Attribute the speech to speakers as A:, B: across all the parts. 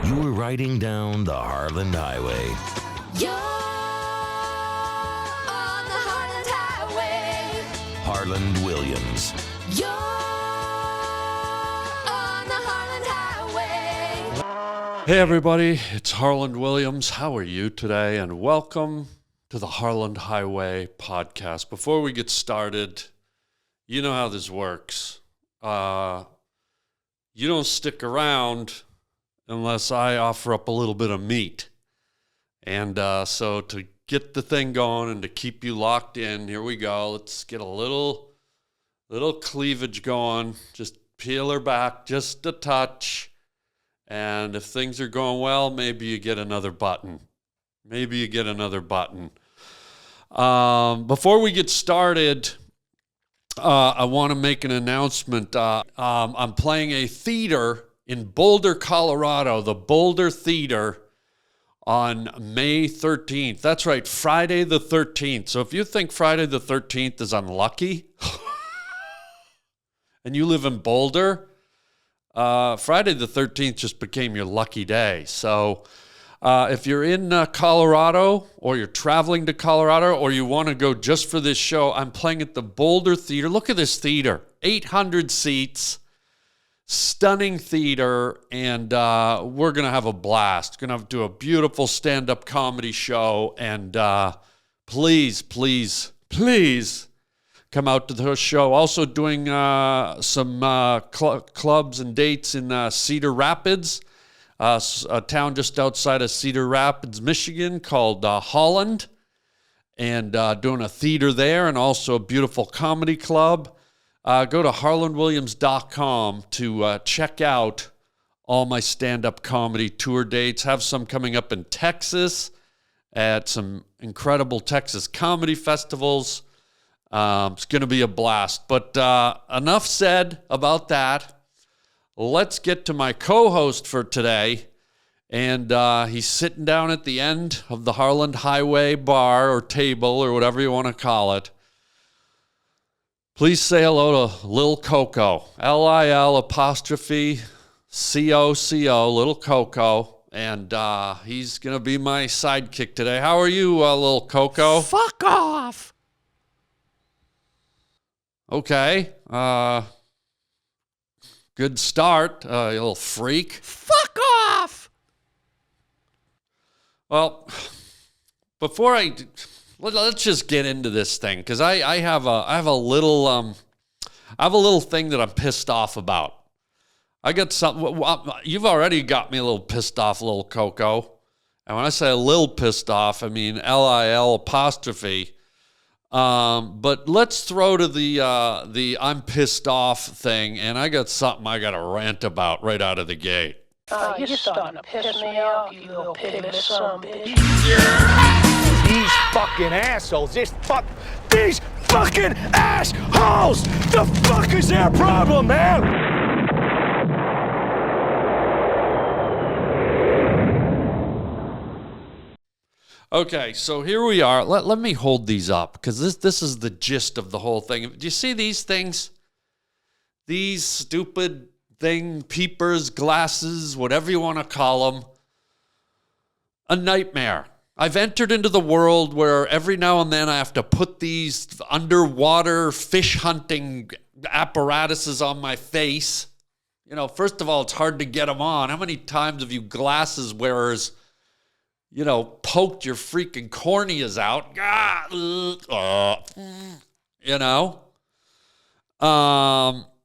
A: You were riding down the Harland Highway.
B: You're on the Harland Highway.
A: Harland Williams.
B: You're on the Harland Highway.
C: Hey everybody, it's Harland Williams. How are you today? And welcome to the Harland Highway podcast. Before we get started, you know how this works. You don't stick around unless I offer up a little bit of meat. And so to get the thing going and to keep you locked in, here we go. Let's get a little cleavage going. Just peel her back just a touch. And if things are going well, maybe you get another button. Before we get started, I want to make an announcement. I'm playing a theater in Boulder, Colorado, the Boulder Theater, on May 13th. That's right, Friday the 13th. So if you think Friday the 13th is unlucky and you live in Boulder, Friday the 13th just became your lucky day. So if you're in Colorado, or you're traveling to Colorado, or you want to go just for this show, I'm playing at the Boulder Theater. Look at this theater, 800 seats. Stunning theater, and we're going to have a blast. Going to do a beautiful stand-up comedy show, and please come out to the show. Also doing some clubs and dates in Cedar Rapids, a town just outside of Cedar Rapids, Michigan, called HARLAND, and doing a theater there, and also a beautiful comedy club. Go to harlandwilliams.com to check out all my stand-up comedy tour dates. Have some coming up in Texas at some incredible Texas comedy festivals. It's going to be a blast. But enough said about that. Let's get to my co-host for today. And he's sitting down at the end of the Harland Highway bar or table or whatever you want to call it. Please say hello to Lil Coco, Lil-C-O-C-O, Lil Coco, and he's going to be my sidekick today. How are you, Lil Coco?
D: Fuck off!
C: Okay, good start, you little freak.
D: Fuck off!
C: Well, before let's just get into this thing, because I have a little thing that I'm pissed off about. I got something. You've already got me a little pissed off, Lil Coco. And when I say a little pissed off, I mean Lil apostrophe. But let's throw to the I'm pissed off thing, and I got something I got to rant about right out of the gate.
E: You're starting to piss me off, you little piglet son bitch.
D: These fucking assholes, these fucking assholes! The fuck is their problem, man?
C: Okay, so here we are. Let me hold these up, because this is the gist of the whole thing. Do you see these things? These stupid peepers, glasses, whatever you want to call them. A nightmare. I've entered into the world where every now and then I have to put these underwater fish hunting apparatuses on my face. You know, first of all, it's hard to get them on. How many times have you glasses wearers, poked your freaking corneas out?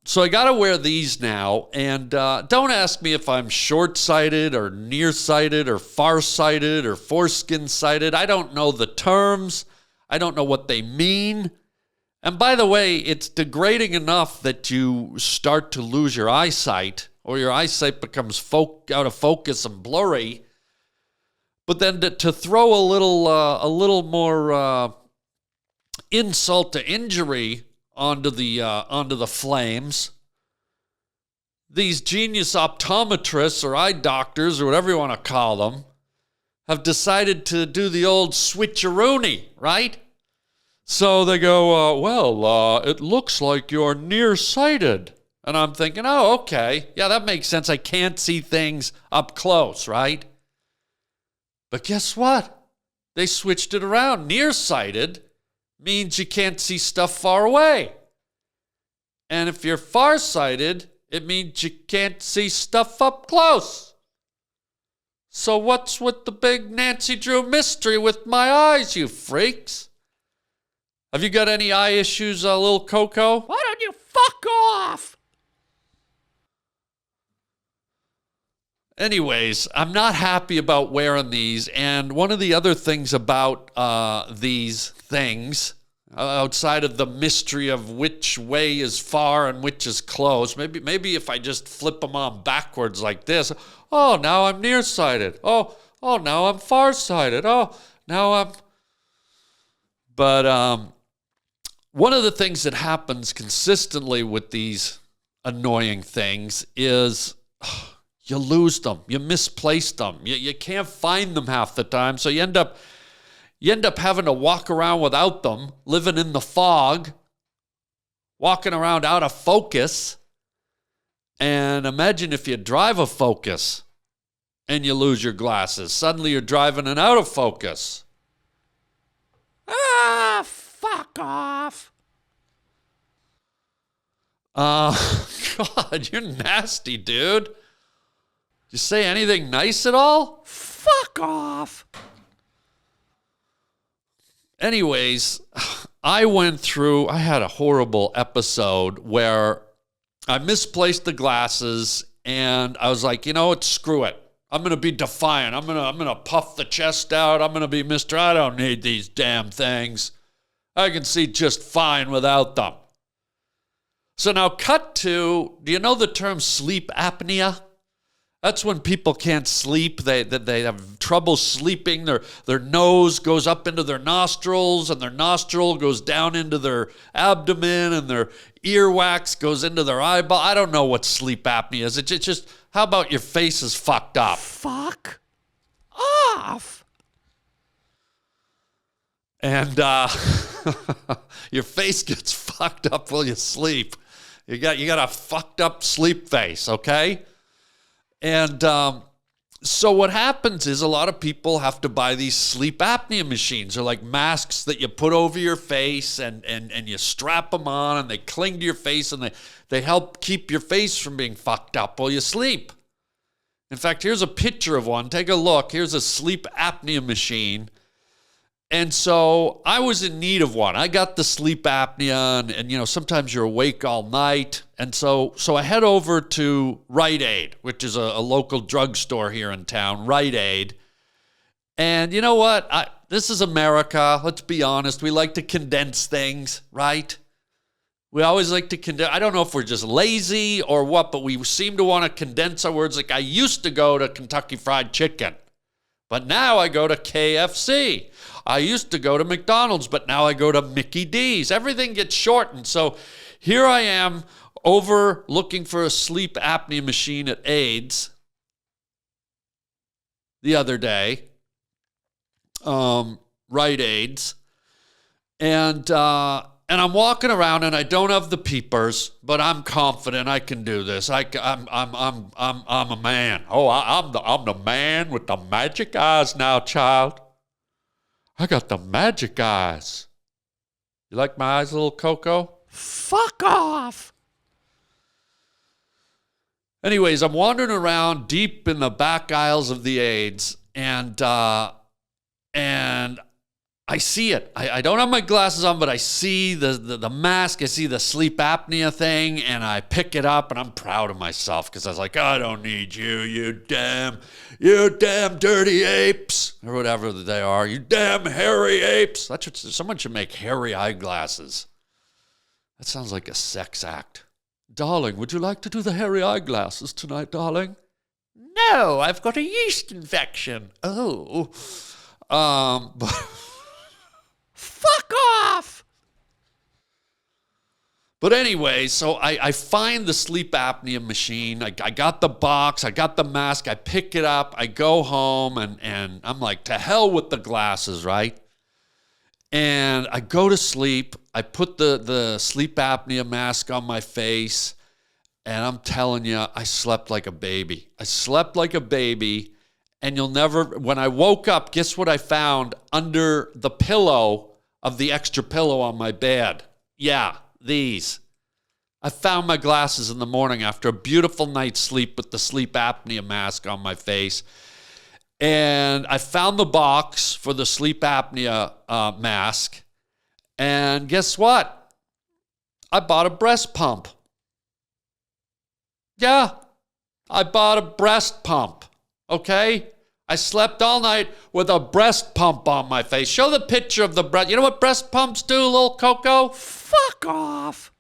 C: So I got to wear these now, and don't ask me if I'm short-sighted or nearsighted or far-sighted or foreskin-sighted. I don't know the terms. I don't know what they mean. And by the way, it's degrading enough that you start to lose your eyesight, or your eyesight becomes out of focus and blurry. But then to throw a little more insult to injury onto the flames, these genius optometrists or eye doctors or whatever you want to call them have decided to do the old switcheroony, right? So they go, it looks like you're nearsighted. And I'm thinking, oh, okay. Yeah, that makes sense. I can't see things up close, right? But guess what? They switched it around. Nearsighted means you can't see stuff far away. And if you're farsighted, it means you can't see stuff up close. So what's with the big Nancy Drew mystery with my eyes, you freaks? Have you got any eye issues, Lil Coco?
F: Why don't you fuck off?
C: Anyways, I'm not happy about wearing these. And one of the other things about these things, outside of the mystery of which way is far and which is close, maybe if I just flip them on backwards like this, oh, now I'm nearsighted. Oh, now I'm farsighted. Oh, now I'm... But one of the things that happens consistently with these annoying things is... you lose them. You misplace them. You can't find them half the time. So you end up having to walk around without them, living in the fog, walking around out of focus. And imagine if you drive a Focus and you lose your glasses. Suddenly you're driving an out of focus.
F: Ah, fuck off.
C: God, you're nasty, dude. Did you say anything nice at all?
F: Fuck off.
C: Anyways, I had a horrible episode where I misplaced the glasses and I was like, you know what, screw it. I'm going to be defiant. I'm going to puff the chest out. I'm going to be Mr. I don't need these damn things. I can see just fine without them. So now cut to, do you know the term sleep apnea? That's when people can't sleep. They have trouble sleeping. Their nose goes up into their nostrils, and their nostril goes down into their abdomen, and their earwax goes into their eyeball. I don't know what sleep apnea is. It's just, how about your face is fucked up?
F: Fuck off.
C: And your face gets fucked up while you sleep. You got a fucked up sleep face, okay? And so what happens is a lot of people have to buy these sleep apnea machines. They're like masks that you put over your face and you strap them on and they cling to your face and they help keep your face from being fucked up while you sleep. In fact, here's a picture of one. Take a look. Here's a sleep apnea machine. And so I was in need of one. I got the sleep apnea and you know, sometimes you're awake all night. And so I head over to Rite Aid, which is a local drugstore here in town, Rite Aid. And you know what? This is America. Let's be honest. We like to condense things, right? We always like to condense. I don't know if we're just lazy or what, but we seem to want to condense our words. Like I used to go to Kentucky Fried Chicken, but now I go to KFC. I used to go to McDonald's, but now I go to Mickey D's. Everything gets shortened. So here I am over looking for a sleep apnea machine at AIDS the other day, Rite Aid's, and I'm walking around and I don't have the Peepers, but I'm confident I can do this. I'm a man. Oh, I'm the man with the magic eyes now, child. I got the magic eyes. You like my eyes, Lil Coco?
F: Fuck off.
C: Anyways, I'm wandering around deep in the back aisles of the AIDS, and I see it. I don't have my glasses on, but I see the mask. I see the sleep apnea thing, and I pick it up, and I'm proud of myself because I was like, I don't need you, you damn dirty apes, or whatever they are. You damn hairy apes. That's what, someone should make hairy eyeglasses. That sounds like a sex act. Darling, would you like to do the hairy eyeglasses tonight, darling?
F: No, I've got a yeast infection.
C: Oh. But
F: Fuck off.
C: But anyway, so I find the sleep apnea machine. I got the box. I got the mask. I pick it up. I go home, and I'm like, to hell with the glasses, right? And I go to sleep. I put the sleep apnea mask on my face, And I'm telling you, I slept like a baby. I slept like a baby. And you'll never, when I woke up, guess what I found under the pillow of the extra pillow on my bed? Yeah, these. I found my glasses in the morning after a beautiful night's sleep with the sleep apnea mask on my face. And I found the box for the sleep apnea mask. And guess what? I bought a breast pump. Yeah, I bought a breast pump, okay? I slept all night with a breast pump on my face. Show the picture of the breast. You know what breast pumps do, Lil Coco?
F: Fuck off.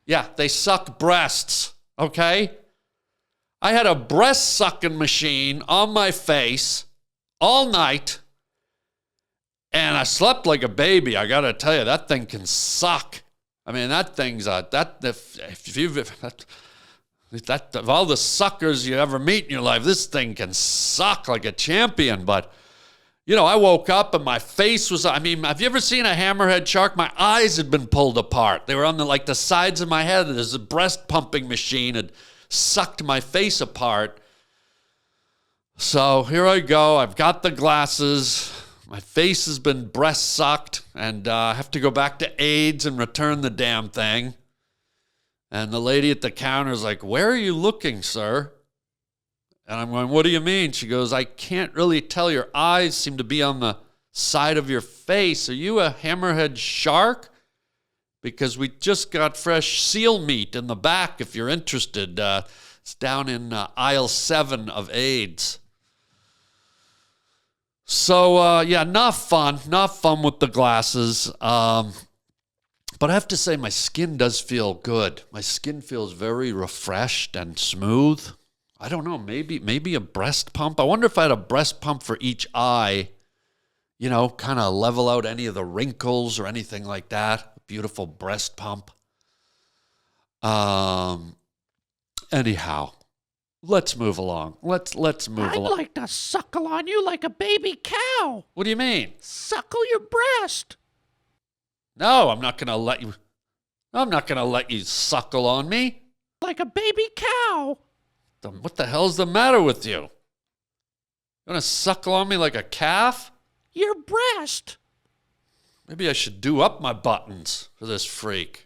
C: Yeah, they suck breasts, okay? I had a breast sucking machine on my face all night, and I slept like a baby. I gotta tell you, that thing can suck. I mean, that thing's that of all the suckers you ever meet in your life, this thing can suck like a champion. But, you know, I woke up and my face was, I mean, have you ever seen a hammerhead shark? My eyes had been pulled apart. They were on the sides of my head. There's a breast pumping machine had sucked my face apart. So here I go. I've got the glasses. My face has been breast sucked, and I have to go back to AIDS and return the damn thing. And the lady at the counter is like, "Where are you looking, sir?" And I'm going, "What do you mean?" She goes, "I can't really tell. Your eyes seem to be on the side of your face. Are you a hammerhead shark? Because we just got fresh seal meat in the back if you're interested. It's down in aisle 7 of AIDS." So, yeah, not fun with the glasses. But I have to say my skin does feel good. My skin feels very refreshed and smooth. I don't know, maybe a breast pump. I wonder if I had a breast pump for each eye, you know, kind of level out any of the wrinkles or anything like that. A beautiful breast pump. Anyhow, let's move along. Let's move
F: I'd
C: along.
F: like to suckle on you like a baby cow.
C: What do you mean?
F: Suckle your breast.
C: No, I'm not going to let you. I'm not going to let you suckle on me.
F: Like a baby cow.
C: What the hell's the matter with you? You going to suckle on me like a calf?
F: Your breast.
C: Maybe I should do up my buttons for this freak.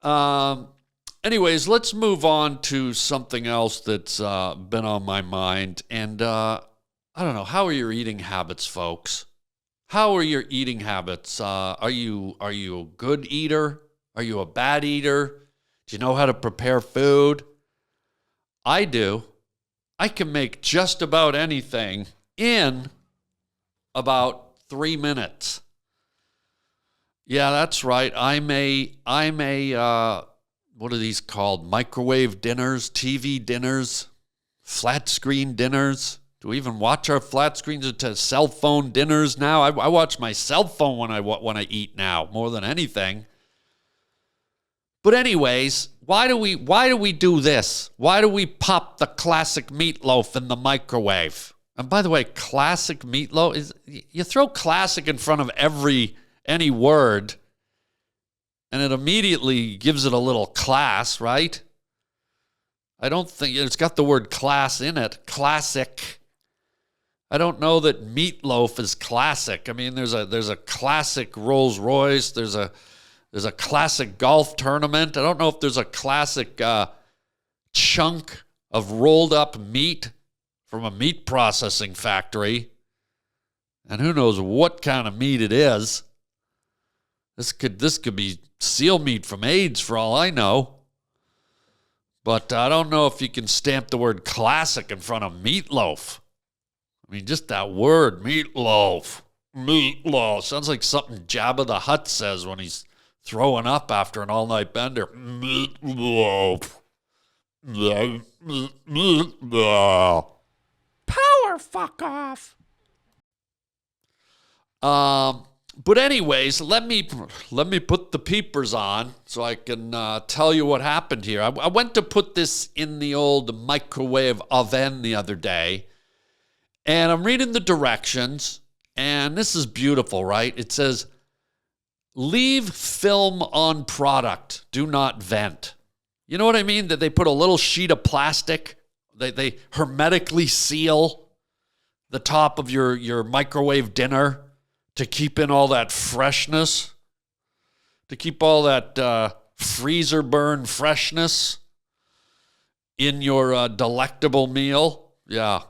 C: Anyways, let's move on to something else that's been on my mind. And I don't know, how are your eating habits, folks? How are your eating habits? Are you a good eater? Are you a bad eater? Do you know how to prepare food? I do. I can make just about anything in about 3 minutes. Yeah, that's right. I'm a what are these called? Microwave dinners, TV dinners, flat screen dinners. Do we even watch our flat screens to cell phone dinners now? I watch my cell phone when I eat now more than anything. But anyways, why do we do this? Why do we pop the classic meatloaf in the microwave? And by the way, classic meatloaf is, you throw classic in front of any word, and it immediately gives it a little class, right? I don't think it's got the word class in it. Classic. I don't know that meatloaf is classic. I mean, there's a classic Rolls Royce. There's a classic golf tournament. I don't know if there's a classic chunk of rolled up meat from a meat processing factory. And who knows what kind of meat it is. This could be seal meat from AIDS for all I know. But I don't know if you can stamp the word classic in front of meatloaf. I mean, just that word, meatloaf. Meatloaf. Sounds like something Jabba the Hutt says when he's throwing up after an all-night bender. Meatloaf. Meatloaf.
F: Power fuck off.
C: But anyways, let me put the Peepers on so I can tell you what happened here. I went to put this in the old microwave oven the other day, and I'm reading the directions, and this is beautiful, right? It says, leave film on product. Do not vent. You know what I mean? That they put a little sheet of plastic. They hermetically seal the top of your microwave dinner to keep in all that freshness, to keep all that freezer burn freshness in your delectable meal. Yeah.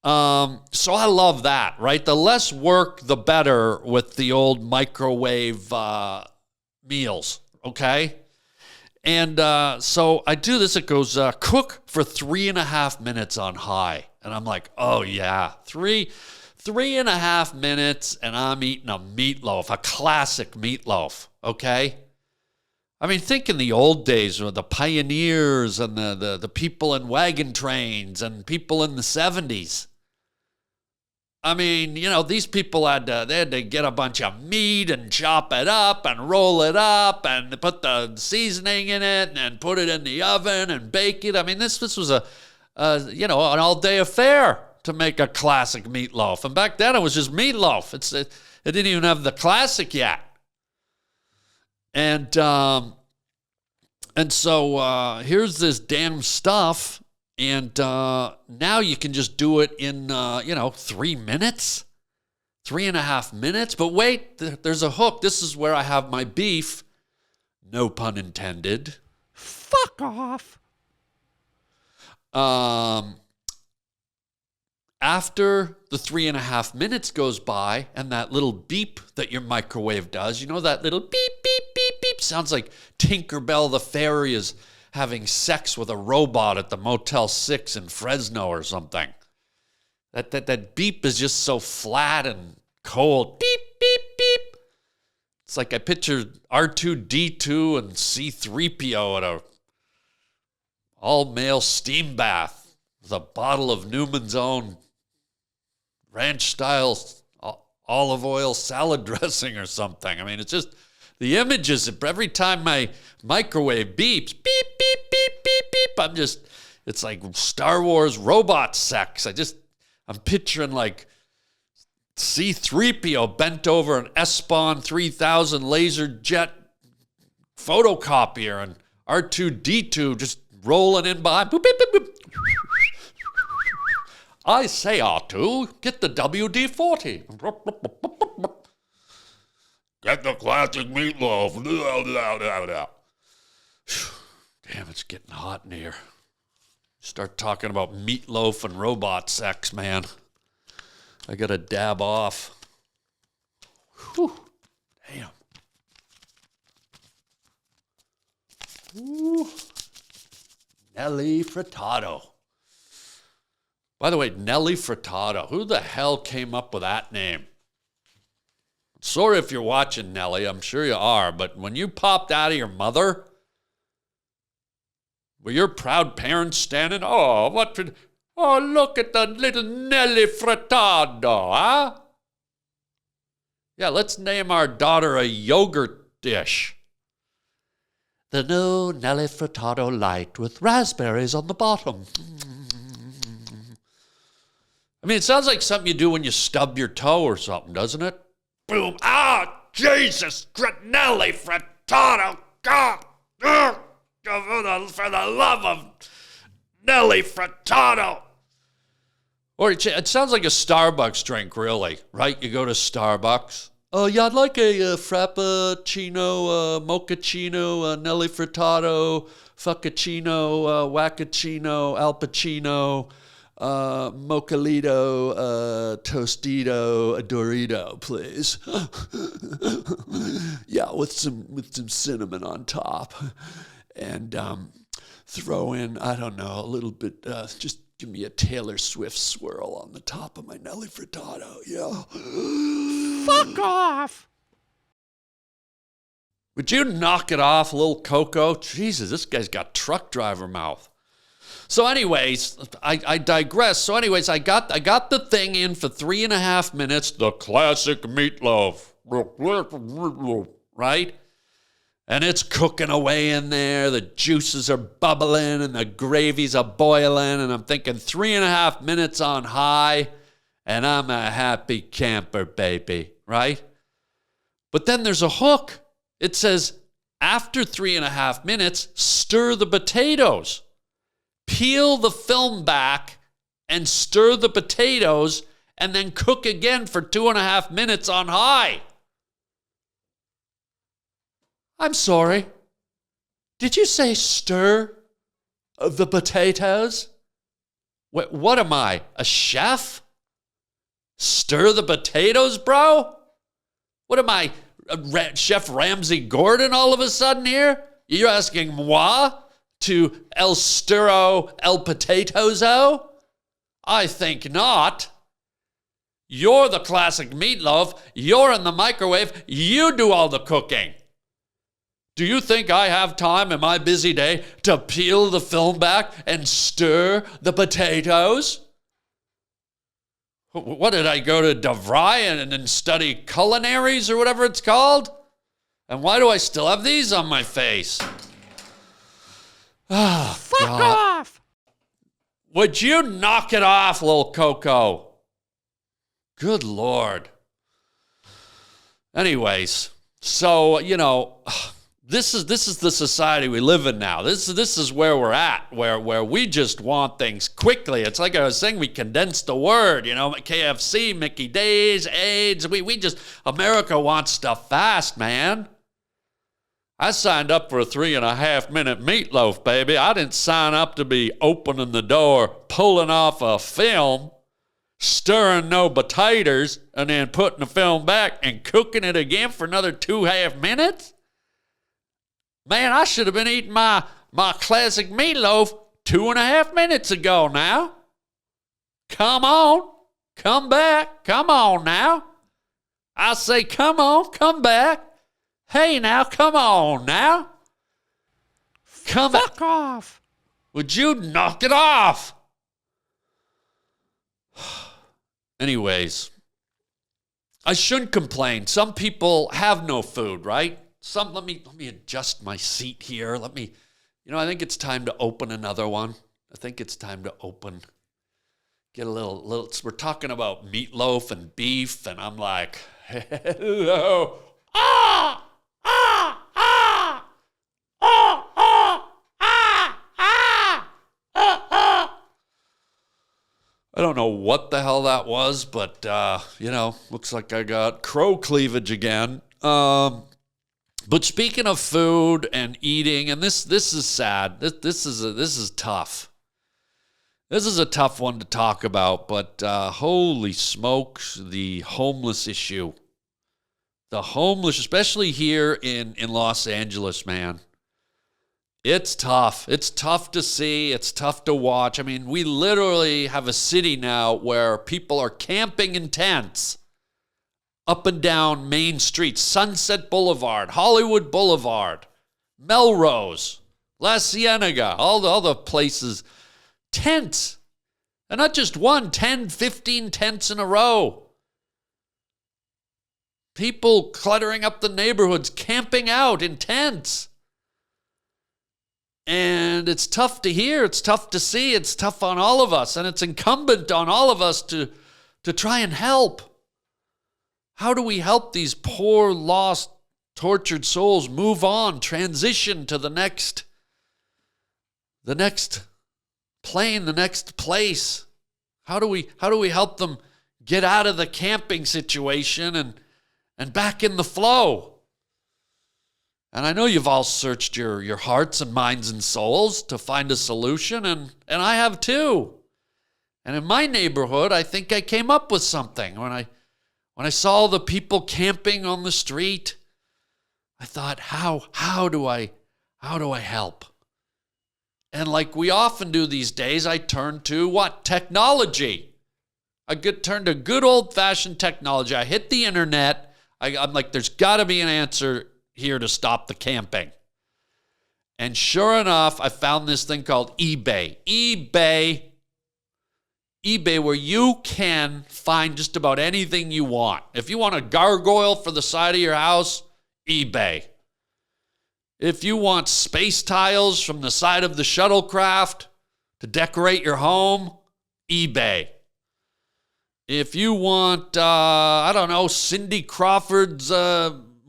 C: So I love that, right? The less work, the better with the old microwave meals, okay? And so I do this. It goes cook for 3.5 minutes on high. And I'm like, oh, yeah, 3.5 minutes, and I'm eating a meatloaf, a classic meatloaf, okay? I mean, think in the old days with the pioneers and the people in wagon trains and people in the 70s. I mean, you know, these people had to get a bunch of meat and chop it up and roll it up and put the seasoning in it and then put it in the oven and bake it. I mean, this was an all-day affair to make a classic meatloaf. And back then it was just meatloaf. It didn't even have the classic yet. And so here's this damn stuff. And now you can just do it in, 3 minutes, 3.5 minutes. But wait, there's a hook. This is where I have my beef. No pun intended.
F: Fuck off.
C: After the 3.5 minutes goes by and that little beep that your microwave does, you know, that little beep, beep, beep, beep, sounds like Tinkerbell the fairy is having sex with a robot at the Motel 6 in Fresno or something. That beep is just so flat and cold. Beep, beep, beep. It's like I pictured R2-D2 and C-3PO at a all-male steam bath with a bottle of Newman's Own ranch-style olive oil salad dressing or something. I mean, it's just the images. Every time my microwave beeps, beep, beep, beep, beep, beep, it's like Star Wars robot sex. I'm picturing like C-3PO bent over an S-Spawn 3000 laser jet photocopier and R2-D2 just rolling in behind. Boop, beep, beep, beep. I say, R2, get the WD-40. Get the classic meatloaf. Damn, it's getting hot in here. Start talking about meatloaf and robot sex, man. I gotta dab off. Whew. Damn. Ooh. Lenny Frittata. By the way, Lenny Frittata. Who the hell came up with that name? Sorry if you're watching, Nelly. I'm sure you are. But when you popped out of your mother, were your proud parents standing? Oh, look at the little Lenny Frittata, huh? Yeah, let's name our daughter a yogurt dish. The new Lenny Frittata light with raspberries on the bottom. I mean, it sounds like something you do when you stub your toe or something, doesn't it? Boom. Ah, Jesus. Lenny Frittata. God. For the love of Lenny Frittata. Or it sounds like a Starbucks drink, really, right? You go to Starbucks. Oh, yeah, I'd like a frappuccino, mochaccino, Lenny Frittata, fuccaccino, waccacino, al Pacino, mocalito, tostito, a Dorito, please. Yeah, with some cinnamon on top. And throw in, I don't know, a little bit, just give me a Taylor Swift swirl on the top of my Lenny Frittata, yeah.
F: Fuck off.
C: Would you knock it off, Lil Coco? Jesus, this guy's got truck driver mouth. So anyways, I digress. So anyways, I got the thing in for 3.5 minutes, the classic meatloaf, right? And it's cooking away in there. The juices are bubbling and the gravies are boiling. And I'm thinking 3.5 minutes on high and I'm a happy camper, baby, right? But then there's a hook. It says, After 3.5 minutes, stir the potatoes. Peel the film back and stir the potatoes and then cook again for 2.5 minutes on high. I'm sorry. Did you say stir the potatoes? What am I, a chef? Stir the potatoes, bro? What am I, Chef Ramsay Gordon all of a sudden here? You're asking moi to el sturo el potatozo? I think not. You're the classic meatloaf. You're in the microwave. You do all the cooking. Do you think I have time in my busy day to peel the film back and stir the potatoes? What did I go to DeVry and study culinaries or whatever it's called? And why do I still have these on my face? Oh,
F: Fuck
C: God.
F: off!
C: Would you knock it off, Lil Coco? Good Lord. Anyways, so, this is the society we live in now. This is where we're at, where we just want things quickly. It's like I was saying, we condensed the word, KFC, Mickey D's, AIDS. We just, America wants stuff fast, man. I signed up for a 3.5 minute meatloaf, baby. I didn't sign up to be opening the door, pulling off a film, stirring no potatoes, and then putting the film back and cooking it again for another 2.5 minutes. Man, I should have been eating my classic meatloaf 2.5 minutes ago now. Come on. Come back. Come on now. I say, come on. Come back. Hey, now, come on now.
F: Fuck off!
C: Would you knock it off? Anyways, I shouldn't complain. Some people have no food, right? Let me adjust my seat here. I think it's time to open another one. I think it's time to get a little, we're talking about meatloaf and beef, and I'm like, hello. I don't know what the hell that was, but, looks like I got crow cleavage again. But speaking of food and eating, and this is sad. This is tough. This is a tough one to talk about, but holy smokes, the homeless issue. The homeless, especially here in Los Angeles, man. It's tough. It's tough to see. It's tough to watch. I mean, we literally have a city now where people are camping in tents up and down Main Street, Sunset Boulevard, Hollywood Boulevard, Melrose, La Cienega, all the places. Tents. And not just one, 10, 15 tents in a row. People cluttering up the neighborhoods, camping out in tents. And it's tough to hear, it's tough to see, it's tough on all of us, and it's incumbent on all of us to try and help. How do we help these poor, lost, tortured souls move on, transition to the next plane, the next place? How do we help them get out of the camping situation and back in the flow? And I know you've all searched your hearts and minds and souls to find a solution, and I have too. And in my neighborhood, I think I came up with something. When I saw the people camping on the street, I thought, how do I help? And like we often do these days, I turned to what? Technology. I turned to good old-fashioned technology. I hit the internet. I'm like, there's got to be an answer here to stop the camping. And sure enough, I found this thing called eBay. eBay, where you can find just about anything you want. If you want a gargoyle for the side of your house, eBay. If you want space tiles from the side of the shuttlecraft to decorate your home, eBay. If you want, Cindy Crawford's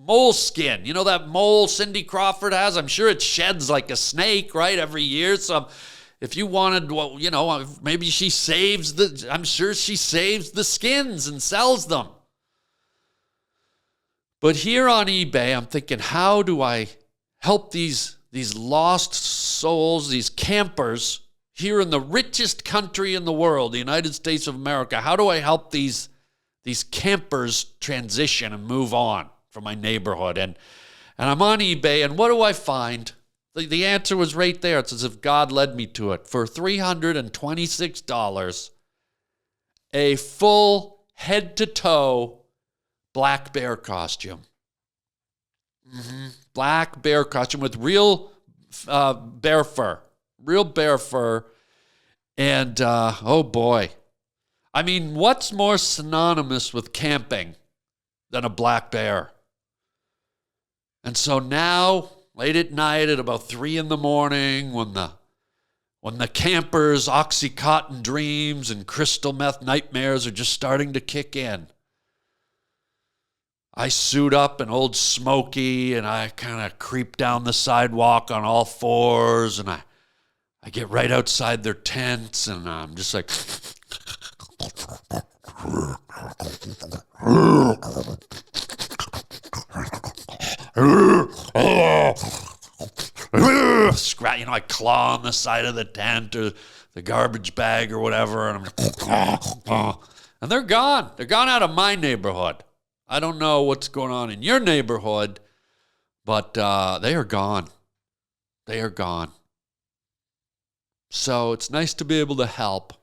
C: mole skin. You know that mole Cindy Crawford has? I'm sure it sheds like a snake, right, every year. So if you wanted, well, you know, maybe she saves I'm sure she saves the skins and sells them. But here on eBay, I'm thinking, how do I help these lost souls, these campers here in the richest country in the world, the United States of America? How do I help these campers transition and move on from my neighborhood? And I'm on eBay, and what do I find? The answer was right there. It's as if God led me to it. For $326, a full head-to-toe black bear costume. Black bear costume with real bear fur. Real bear fur. And, oh boy. I mean, what's more synonymous with camping than a black bear? And so now, late at night at about 3 a.m, when the campers' Oxycontin dreams and crystal meth nightmares are just starting to kick in, I suit up in Old Smoky and I kind of creep down the sidewalk on all fours, and I get right outside their tents, and I'm just like, scratch, I claw on the side of the tent or the garbage bag or whatever, and and they're gone. They're gone out of my neighborhood. I don't know what's going on in your neighborhood, but they are gone. They are gone. So it's nice to be able to help.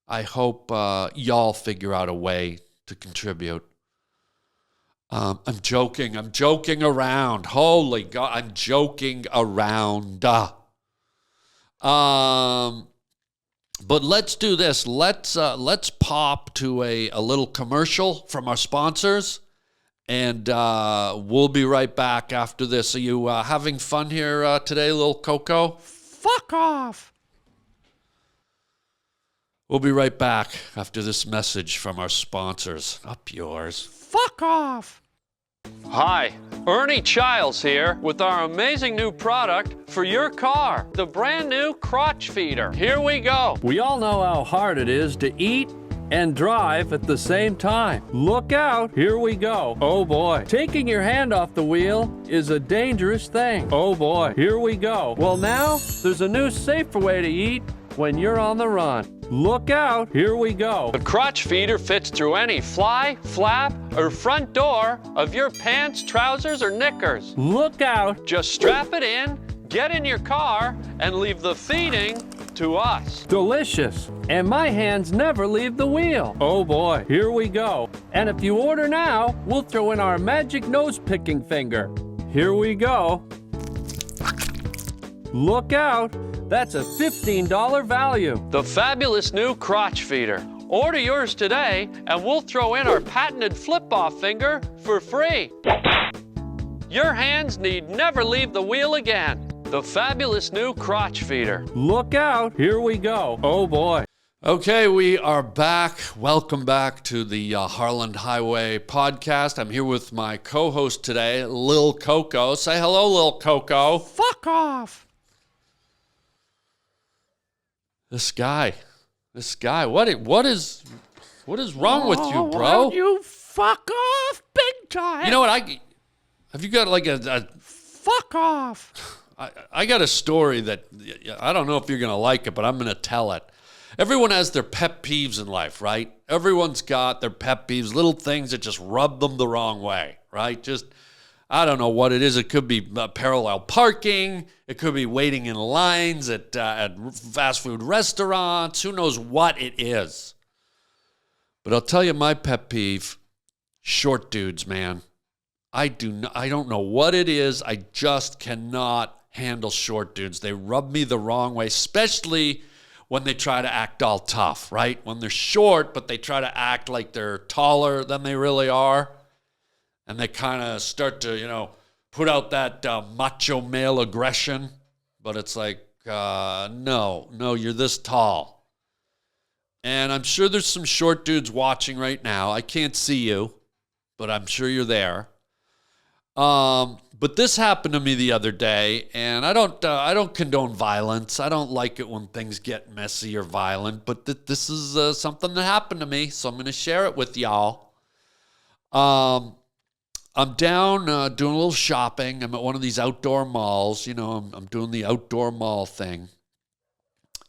C: I hope y'all figure out a way to contribute. I'm joking. I'm joking around. Holy God, I'm joking around. But let's do this. Let's pop to a little commercial from our sponsors, and we'll be right back after this. Are you having fun here today, Lil Coco?
F: Fuck off.
C: We'll be right back after this message from our sponsors. Up yours.
F: Fuck off.
G: Hi, Ernie Childs here with our amazing new product for your car, the brand new crotch feeder. Here we go.
H: We all know how hard it is to eat and drive at the same time. Look out, here we go. Oh boy, taking your hand off the wheel is a dangerous thing. Oh boy, here we go. Well now, there's a new safer way to eat when you're on the run. Look out, here we go.
G: The crotch feeder fits through any fly, flap, or front door of your pants, trousers, or knickers.
H: Look out.
G: Just strap it in, get in your car, and leave the feeding to us.
H: Delicious. And my hands never leave the wheel. Oh boy, here we go. And if you order now, we'll throw in our magic nose picking finger. Here we go. Look out. That's a $15 value.
G: The fabulous new crotch feeder. Order yours today, and we'll throw in our patented flip-off finger for free. Your hands need never leave the wheel again. The fabulous new crotch feeder.
H: Look out, here we go. Oh boy.
C: Okay, we are back. Welcome back to the HARLAND HIGHWAY podcast. I'm here with my co-host today, Lil Coco. Say hello, Lil Coco.
F: Fuck off.
C: This guy, what is wrong with you, bro?
F: Well, you fuck off big time.
C: You know what? Have you got like a
F: fuck off.
C: I got a story that I don't know if you're gonna like it, but I'm gonna tell it. Everyone has their pet peeves in life, right? Everyone's got their pet peeves, little things that just rub them the wrong way, right? Just, I don't know what it is. It could be parallel parking. It could be waiting in lines at fast food restaurants. Who knows what it is? But I'll tell you my pet peeve, short dudes, man. I don't know what it is. I just cannot handle short dudes. They rub me the wrong way, especially when they try to act all tough, right? When they're short, but they try to act like they're taller than they really are. And they kind of start to, put out that macho male aggression. But it's like, no, you're this tall. And I'm sure there's some short dudes watching right now. I can't see you, but I'm sure you're there. But this happened to me the other day, and I don't condone violence. I don't like it when things get messy or violent, but this is something that happened to me, so I'm going to share it with y'all. I'm down doing a little shopping. I'm at one of these outdoor malls. You know, I'm doing the outdoor mall thing.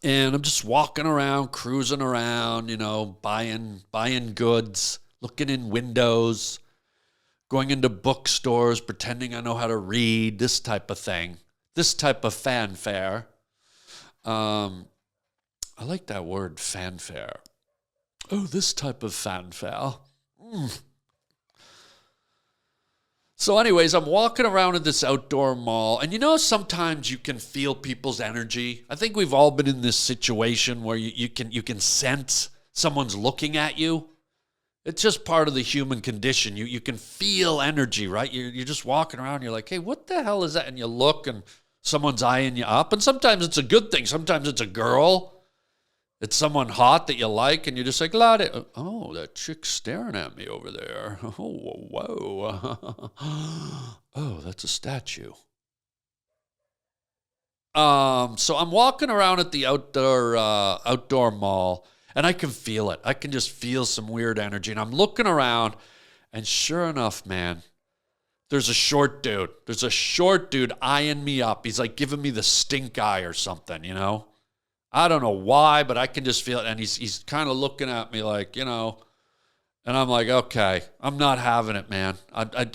C: And I'm just walking around, cruising around, you know, buying goods, looking in windows, going into bookstores, pretending I know how to read, this type of thing, this type of fanfare. I like that word, fanfare. Oh, this type of fanfare. So anyways, I'm walking around in this outdoor mall, and you know sometimes you can feel people's energy. I think we've all been in this situation where you can sense someone's looking at you. It's just part of the human condition. You can feel energy, right? You're just walking around, you're like, hey, what the hell is that? And you look, and someone's eyeing you up. And sometimes it's a good thing. Sometimes it's a girl. It's someone hot that you like, and you're just like, oh, that chick's staring at me over there. Oh, whoa. Oh, that's a statue. So I'm walking around at the outdoor mall, and I can feel it. I can just feel some weird energy, and I'm looking around, and sure enough, man, there's a short dude. There's a short dude eyeing me up. He's like giving me the stink eye or something, you know? I don't know why, but I can just feel it. And he's kind of looking at me like, you know, and I'm like, okay, I'm not having it, man. I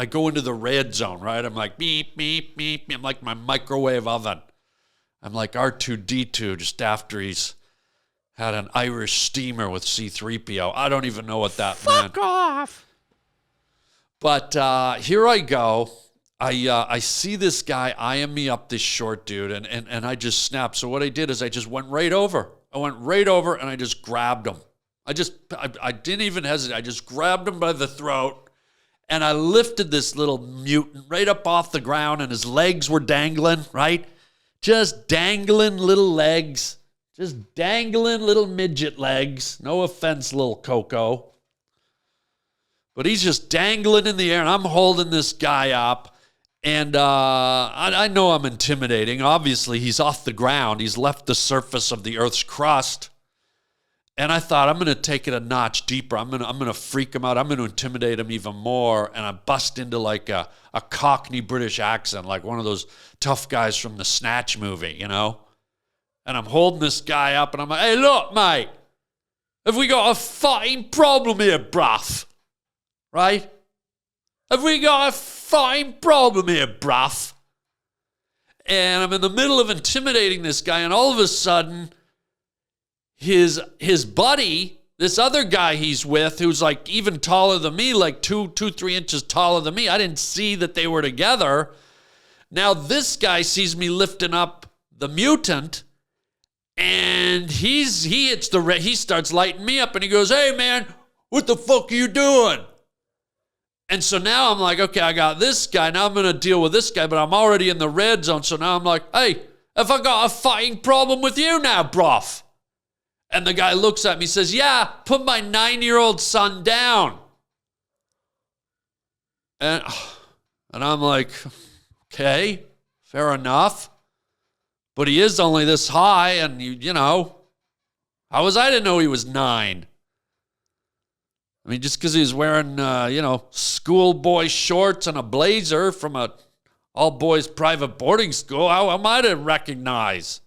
C: go into the red zone, right? I'm like, beep, beep, beep. I'm like my microwave oven. I'm like R2-D2 just after he's had an Irish steamer with C-3PO. I don't even know what that meant.
F: Fuck off.
C: But here I go. I see this guy eyeing me up, this short dude, and I just snapped. So what I did is I just went right over. I went right over and I just grabbed him. I didn't even hesitate. I just grabbed him by the throat, and I lifted this little mutant right up off the ground, and his legs were dangling, right? Just dangling little legs. Just dangling little midget legs. No offense, Lil Coco. But he's just dangling in the air, and I'm holding this guy up. And I know I'm intimidating. Obviously, he's off the ground. He's left the surface of the Earth's crust. And I thought, I'm going to take it a notch deeper. I'm going to freak him out. I'm going to intimidate him even more. And I bust into like a Cockney British accent, like one of those tough guys from the Snatch movie, you know? And I'm holding this guy up, and I'm like, hey, look, mate. Have we got a fucking problem here, bruv? Right? Have we got a fucking problem here, bruv? And I'm in the middle of intimidating this guy, and all of a sudden, his buddy, this other guy he's with, who's like even taller than me, like 3 inches taller than me. I didn't see that they were together. Now this guy sees me lifting up the mutant, and he starts lighting me up, and he goes, hey man, what the fuck are you doing? And so now I'm like, okay, I got this guy. Now I'm going to deal with this guy, but I'm already in the red zone. So now I'm like, hey, have I got a fighting problem with you now, bruv? And the guy looks at me and says, yeah, put my 9-year-old son down. And I'm like, okay, fair enough. But he is only this high, and you know, how was I to know he was 9? I mean, just because he was wearing, schoolboy shorts and a blazer from a all-boys private boarding school, how am I to recognize?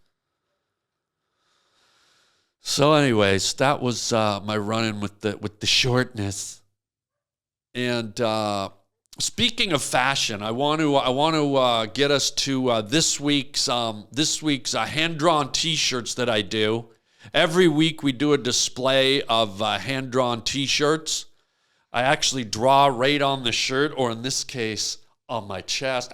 C: So anyways, that was my run-in with the shortness. And speaking of fashion, I want to get us to this week's hand-drawn T-shirts that I do. Every week we do a display of hand-drawn T-shirts. I actually draw right on the shirt, or in this case, on my chest.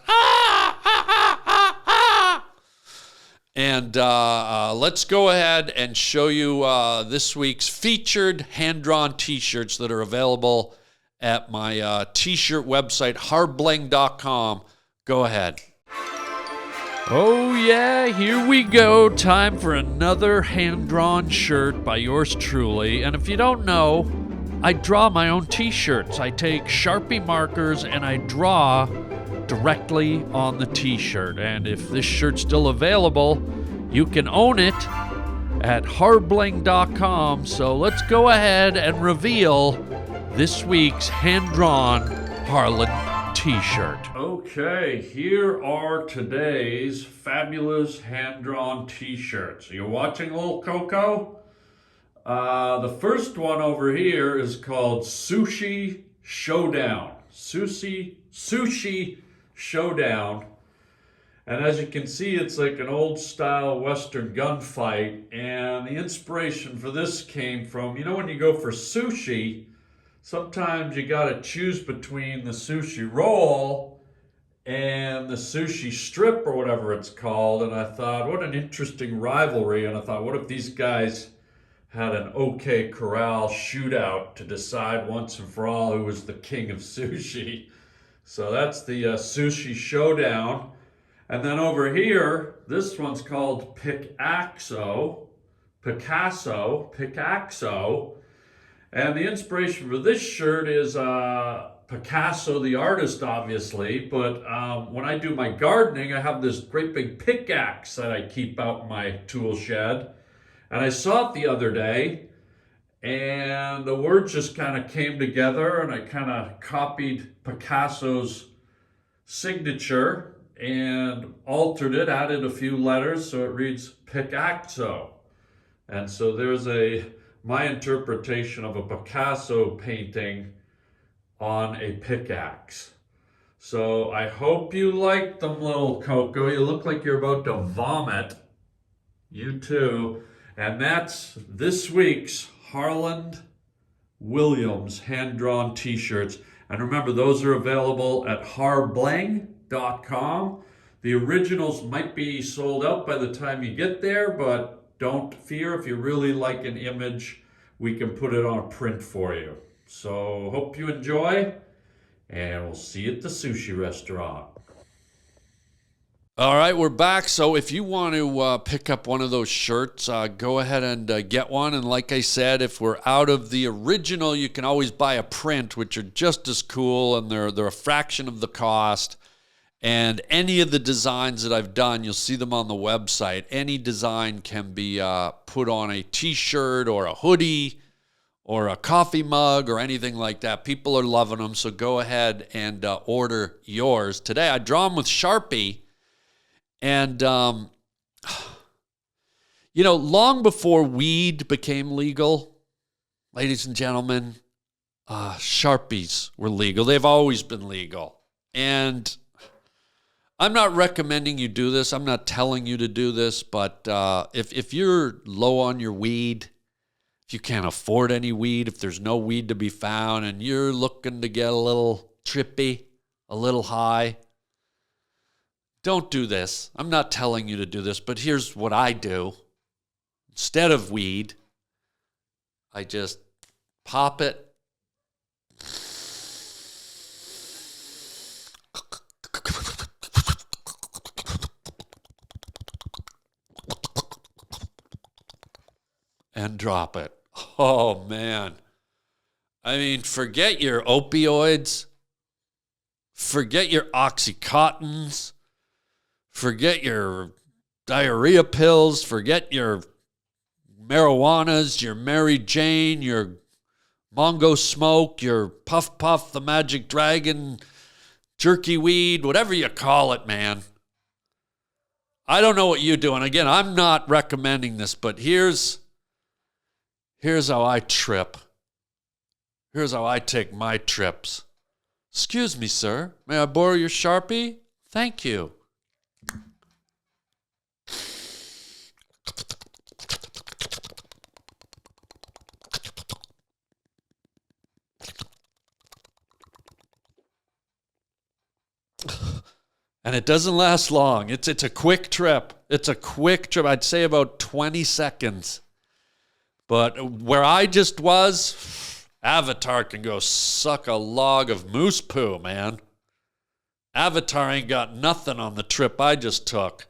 C: And let's go ahead and show you this week's featured hand-drawn T-shirts that are available at my T-shirt website, harbling.com. Go ahead.
H: Oh yeah, here we go. Time for another hand-drawn shirt by yours truly. And if you don't know,
C: I draw my own t-shirts. I take Sharpie markers and I draw directly on the t-shirt. And if this shirt's still available, you can own it at harbling.com. So let's go ahead and reveal this week's hand-drawn Harlan t-shirt. Okay, here are today's fabulous hand-drawn t-shirts. You're watching Lil Coco? The first one over here is called Sushi Showdown. Sushi Showdown. And as you can see, it's like an old style Western gunfight. And the inspiration for this came from, you know, when you go for sushi, sometimes you gotta choose between the sushi roll and the sushi strip or whatever it's called. And I thought, what an interesting rivalry. And I thought, what if these guys had an OK Corral shootout to decide once and for all who was the king of sushi. So that's the Sushi Showdown. And then over here, this one's called Picasso. And the inspiration for this shirt is Picasso, the artist, obviously. But when I do my gardening, I have this great big pickaxe that I keep out in my tool shed. And I saw it the other day, and the words just kind of came together, and I kind of copied Picasso's signature and altered it, added a few letters, so it reads Picasso. And so there's my interpretation of a Picasso painting on a pickaxe. So I hope you like them, Lil Coco. You look like you're about to vomit. You too. And that's this week's Harland Williams hand-drawn t-shirts. And remember, those are available at harbling.com. The originals might be sold out by the time you get there, but don't fear. If you really like an image, we can put it on a print for you. So hope you enjoy, and we'll see you at the sushi restaurant. All right, we're back. So if you want to pick up one of those shirts, go ahead and get one. And like I said, if we're out of the original, you can always buy a print, which are just as cool, and they're a fraction of the cost. And any of the designs that I've done, you'll see them on the website. Any design can be put on a t-shirt or a hoodie or a coffee mug or anything like that. People are loving them, so go ahead and order yours. Today, I draw them with Sharpie. And, you know, long before weed became legal, ladies and gentlemen, Sharpies were legal. They've always been legal. And I'm not recommending you do this. I'm not telling you to do this. But if you're low on your weed, if you can't afford any weed, if there's no weed to be found, and you're looking to get a little trippy, a little high, don't do this. I'm not telling you to do this, but here's what I do. Instead of weed, I just pop it. And drop it. Oh, man. I mean, forget your opioids. Forget your Oxycontins. Forget your diarrhea pills. Forget your marijuanas, your Mary Jane, your Mongo Smoke, your Puff Puff, the Magic Dragon, jerky weed, whatever you call it, man. I don't know what you do. And again, I'm not recommending this, but here's how I trip. Here's how I take my trips. Excuse me, sir. May I borrow your Sharpie? Thank you. And it doesn't last long. It's a quick trip. It's a quick trip. I'd say about 20 seconds. But where I just was, Avatar can go suck a log of moose poo, man. Avatar ain't got nothing on the trip I just took.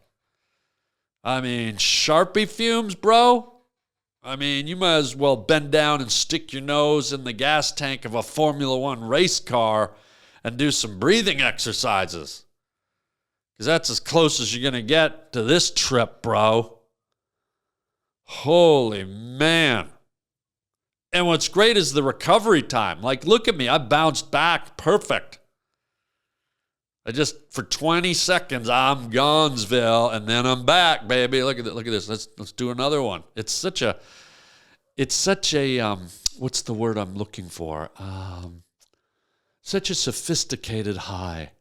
C: I mean, Sharpie fumes, bro? I mean, you might as well bend down and stick your nose in the gas tank of a Formula One race car and do some breathing exercises. Because that's as close as you're going to get to this trip, bro. Holy man. And what's great is the recovery time. Like, look at me. I bounced back perfect. I just, for 20 seconds, I'm Gonzville, and then I'm back, baby. Look at this. Let's do another one. It's such a, what's the word I'm looking for? Such a sophisticated high.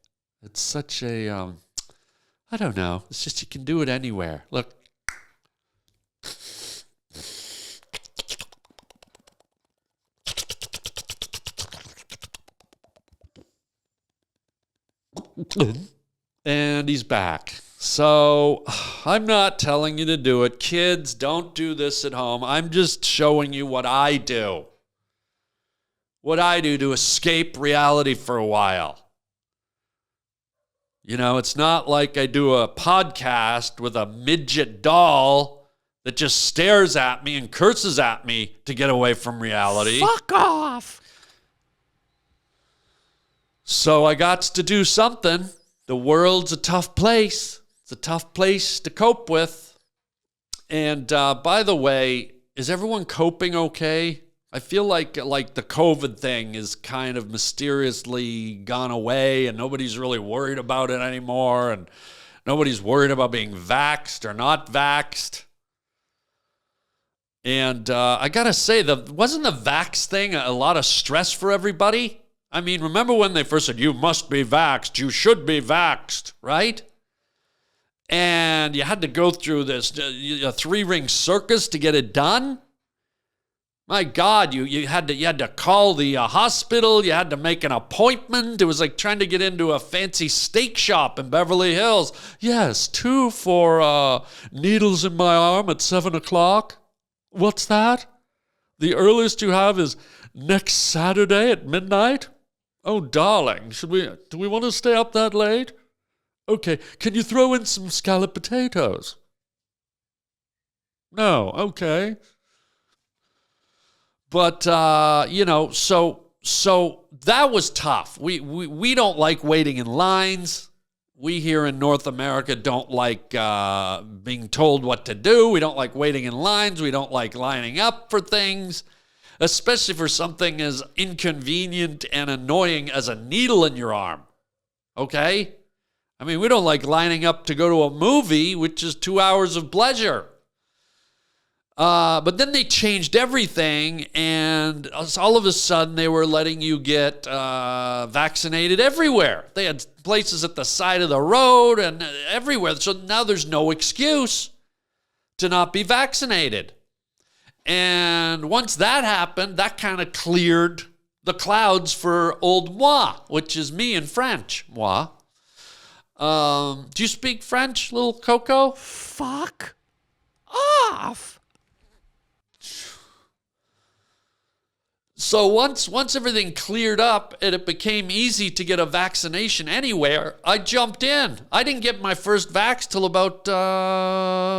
C: It's such a, I don't know. It's just you can do it anywhere. Look. And he's back. So I'm not telling you to do it. Kids, don't do this at home. I'm just showing you what I do. What I do to escape reality for a while. You know, it's not like I do a podcast with a midget doll that just stares at me and curses at me to get away from reality.
F: Fuck off.
C: So I got to do something. The world's a tough place. It's a tough place to cope with. And by the way, is everyone coping okay? I feel like the COVID thing is kind of mysteriously gone away and nobody's really worried about it anymore. And nobody's worried about being vaxxed or not vaxxed. And I got to say, wasn't the vax thing a lot of stress for everybody? I mean, remember when they first said, you must be vaxxed, you should be vaxxed, right? And you had to go through this a three-ring circus to get it done? My God, you had to call the hospital, you had to make an appointment. It was like trying to get into a fancy steak shop in Beverly Hills. Yes, 2 for needles in my arm at 7 o'clock. What's that? The earliest you have is next Saturday at midnight? Oh, darling, do we want to stay up that late? Okay, can you throw in some scalloped potatoes? No, okay. But, so that was tough. We don't like waiting in lines. We here in North America don't like being told what to do. We don't like waiting in lines. We don't like lining up for things. Especially for something as inconvenient and annoying as a needle in your arm. Okay? I mean, we don't like lining up to go to a movie, which is 2 hours of pleasure. But then they changed everything, and all of a sudden they were letting you get vaccinated everywhere. They had places at the side of the road and everywhere. So now there's no excuse to not be vaccinated. And once that happened, that kind of cleared the clouds for old moi, which is me in French. Moi. Do you speak French, Lil Coco?
F: Fuck off.
C: So once everything cleared up and it became easy to get a vaccination anywhere, I jumped in. I didn't get my first vax till about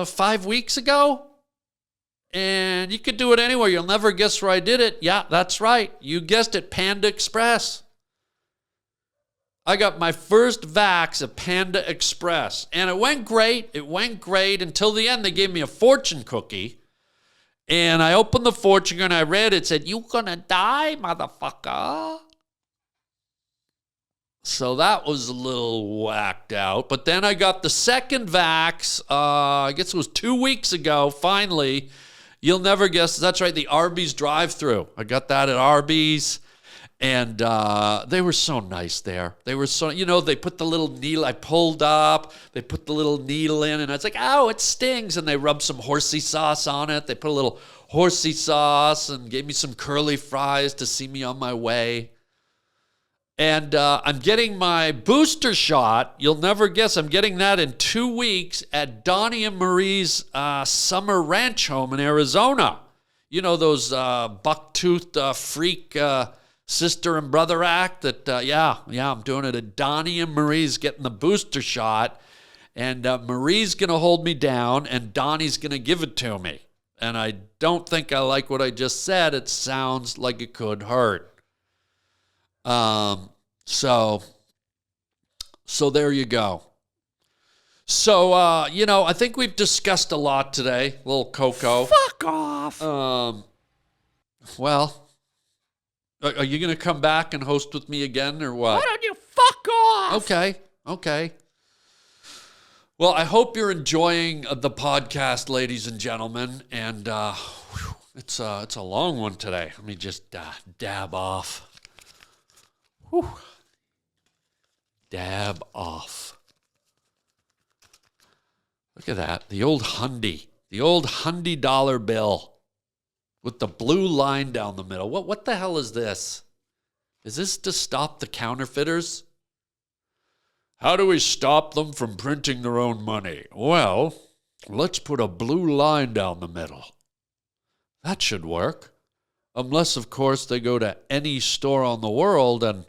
C: 5 weeks ago. And you could do it anywhere. You'll never guess where I did it. Yeah, that's right. You guessed it, Panda Express. I got my first vax at Panda Express. And it went great. It went great until the end. They gave me a fortune cookie. And I opened the fortune and I read it. Said, "You gonna die, motherfucker." So that was a little whacked out. But then I got the second vax. I guess it was 2 weeks ago, finally. You'll never guess. That's right, the Arby's drive-thru. I got that at Arby's. And they were so nice there. They were so, they put the little needle. I pulled up. They put the little needle in. And I was like, "Ow, it stings." And they rubbed some horsey sauce on it. They put a little horsey sauce and gave me some curly fries to see me on my way. And I'm getting my booster shot. You'll never guess. I'm getting that in 2 weeks at Donnie and Marie's summer ranch home in Arizona. You know, those buck-toothed freak sister and brother act that, I'm doing it at Donnie and Marie's getting the booster shot. And Marie's going to hold me down and Donnie's going to give it to me. and I don't think I like what I just said. It sounds like it could hurt. So there you go. So, I think we've discussed a lot today, Lil Coco.
F: Fuck off.
C: Well, are you going to come back and host with me again or what?
F: Why don't you fuck off?
C: Okay. Well, I hope you're enjoying the podcast, ladies and gentlemen. And it's a long one today. Let me just dab off. Whew. Dab off. Look at that. The old hundy. The old hundy dollar bill with the blue line down the middle. What the hell is this? Is this to stop the counterfeiters? How do we stop them from printing their own money? Well, let's put a blue line down the middle. That should work. Unless, of course, they go to any store on the world and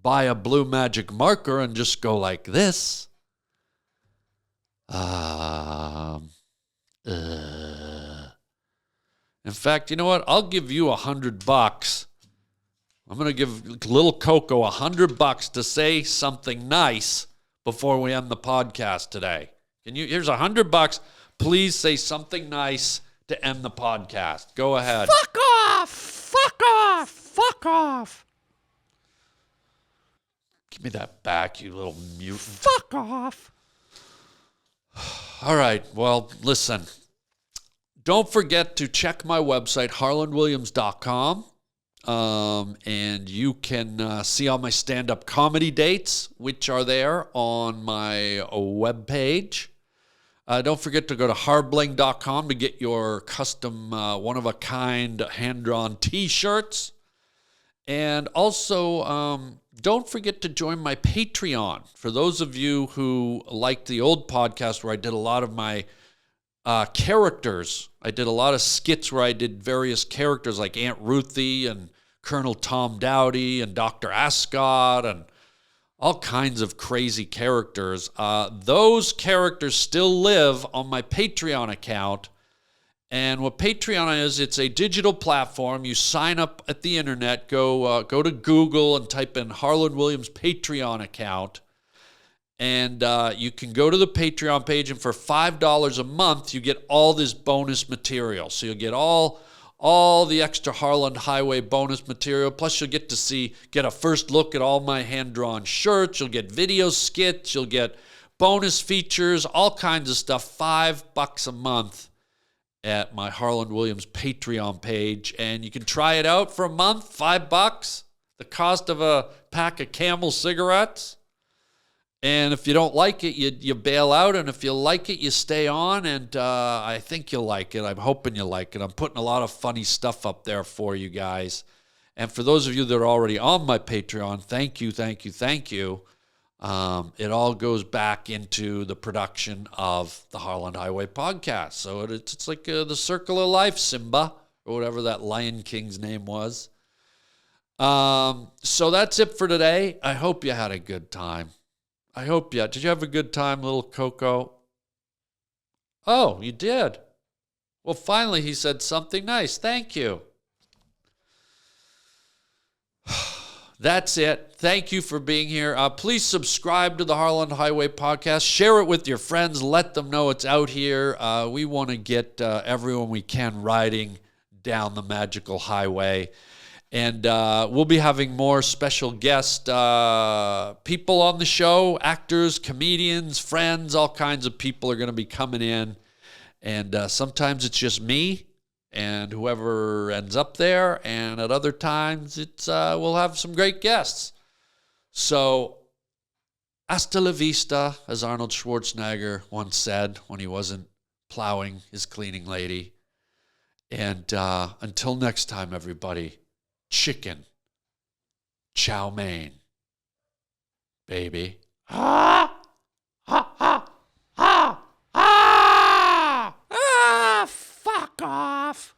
C: buy a blue magic marker and just go like this. In fact, you know what? I'll give you $100. I'm going to give Lil Coco $100 to say something nice before we end the podcast today. Here's $100. Please say something nice to end the podcast. Go ahead.
F: Fuck off. Fuck off. Fuck off.
C: Give me that back, you little mutant.
F: Fuck off.
C: All right. Well, listen. Don't forget to check my website, harlandwilliams.com. And you can see all my stand-up comedy dates, which are there on my webpage. Don't forget to go to harbling.com to get your custom, one-of-a-kind hand-drawn T-shirts. And also, don't forget to join my Patreon. For those of you who liked the old podcast where I did a lot of my characters, I did a lot of skits where I did various characters like Aunt Ruthie and Colonel Tom Dowdy and Dr. Ascot and all kinds of crazy characters. Those characters still live on my Patreon account. And what Patreon is, it's a digital platform. You sign up at the internet, go to Google and type in Harland Williams Patreon account. And you can go to the Patreon page, and for $5 a month, you get all this bonus material. So you'll get all the extra Harland Highway bonus material. Plus, you'll get to get a first look at all my hand-drawn shirts. You'll get video skits. You'll get bonus features, all kinds of stuff. $5 a month at my Harland Williams Patreon page. And you can try it out for a month, $5, the cost of a pack of Camel cigarettes. And if you don't like it, you bail out. And if you like it, you stay on. And I think you'll like it. I'm hoping you like it. I'm putting a lot of funny stuff up there for you guys. And for those of you that are already on my Patreon, thank you. It all goes back into the production of the Harland Highway podcast. So it's like the circle of life, Simba, or whatever that Lion King's name was. So that's it for today. I hope you had a good time. Did you have a good time, Lil Coco? Oh, you did? Well, finally he said something nice. Thank you. That's it. Thank you for being here. Please subscribe to the Harland Highway podcast. Share it with your friends. Let them know it's out here. We want to get everyone we can riding down the magical highway. And we'll be having more special guest people on the show, actors, comedians, friends, all kinds of people are going to be coming in. And sometimes it's just me and whoever ends up there. And at other times, we'll have some great guests. So, hasta la vista, as Arnold Schwarzenegger once said when he wasn't plowing his cleaning lady. And until next time, everybody. Chicken, chow mein, baby.
F: Ha! Ha! Ha! Ha! Ha! Ah! Fuck off!